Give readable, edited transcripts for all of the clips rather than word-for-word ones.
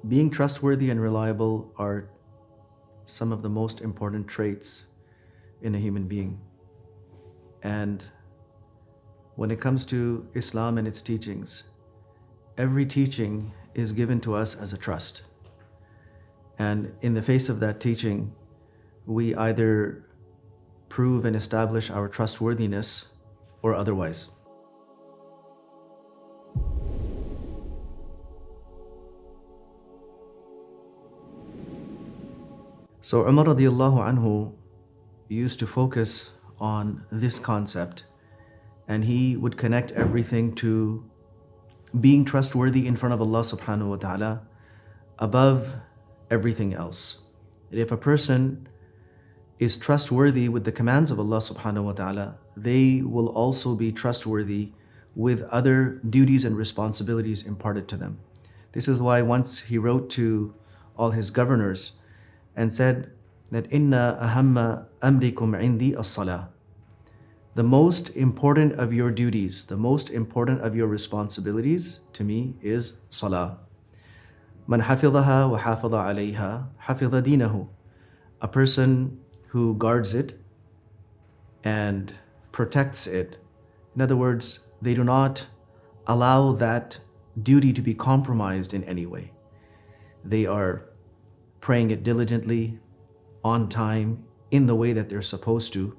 Being trustworthy and reliable are some of the most important traits in a human being. And when it comes to Islam and its teachings, every teaching is given to us as a trust. And in the face of that teaching, we either prove and establish our trustworthiness or otherwise. So Umar radiallahu anhu used to focus on this concept, and he would connect everything to being trustworthy in front of Allah subhanahu wa ta'ala above everything else. And if a person is trustworthy with the commands of Allah subhanahu wa ta'ala, they will also be trustworthy with other duties and responsibilities imparted to them. This is why once he wrote to all his governors and said that inna ahamma amrikum indi as-salah. The most important of your duties, the most important of your responsibilities to me is salah. Man hafidhaha wa hafidha alayha hafidha dinahu. A person who guards it and protects it. In other words, they do not allow that duty to be compromised in any way. They are praying it diligently, on time, in the way that they're supposed to.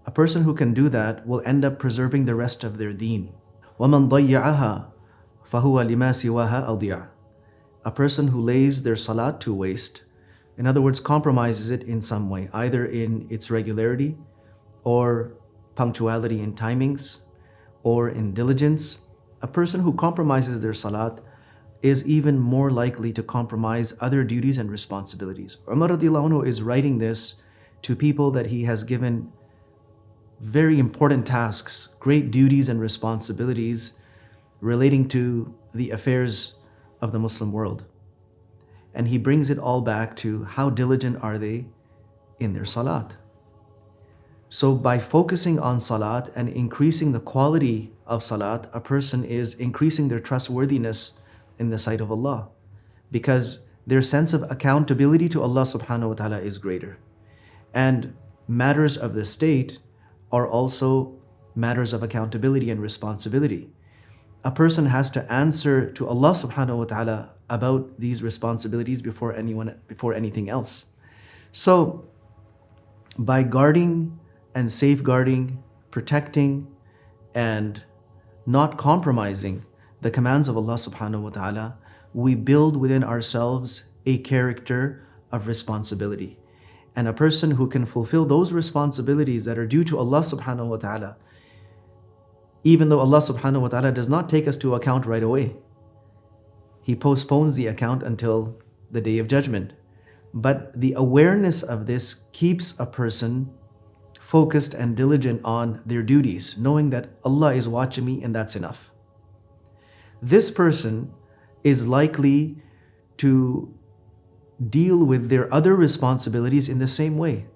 A person who can do that will end up preserving the rest of their deen. وَمَنْ ضَيَّعَهَا فَهُوَ لِمَا سِوَاهَا أَضِيعَ. A person who lays their salat to waste, in other words, compromises it in some way, either in its regularity or punctuality in timings or in diligence. A person who compromises their salat is even more likely to compromise other duties and responsibilities. Umar radiallahu anhu is writing this to people that he has given very important tasks, great duties and responsibilities relating to the affairs of the Muslim world. And he brings it all back to how diligent are they in their salat. So by focusing on salat and increasing the quality of salat, a person is increasing their trustworthiness in the sight of Allah, because their sense of accountability to Allah subhanahu wa ta'ala is greater. And matters of the state are also matters of accountability and responsibility. A person has to answer to Allah subhanahu wa ta'ala about these responsibilities before anything else. So by guarding and safeguarding, protecting and not compromising the commands of Allah subhanahu wa ta'ala, we build within ourselves a character of responsibility. And a person who can fulfill those responsibilities that are due to Allah subhanahu wa ta'ala, even though Allah subhanahu wa ta'ala does not take us to account right away. He postpones the account until the day of judgment. But the awareness of this keeps a person focused and diligent on their duties, knowing that Allah is watching me and that's enough. This person is likely to deal with their other responsibilities in the same way.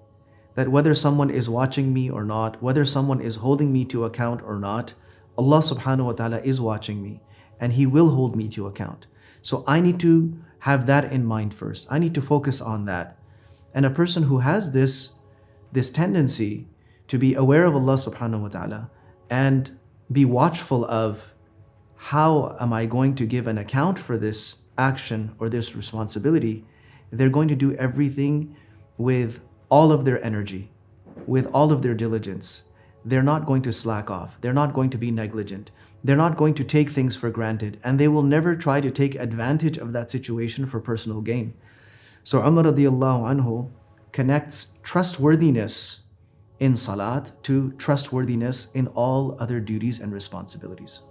That whether someone is watching me or not, whether someone is holding me to account or not, Allah subhanahu wa ta'ala is watching me and He will hold me to account. So I need to have that in mind first. I need to focus on that. And a person who has this tendency to be aware of Allah subhanahu wa ta'ala and be watchful of how am I going to give an account for this action or this responsibility, they're going to do everything with all of their energy, with all of their diligence. They're not going to slack off. They're not going to be negligent. They're not going to take things for granted, and they will never try to take advantage of that situation for personal gain. So Umar radiallahu anhu connects trustworthiness in salat to trustworthiness in all other duties and responsibilities.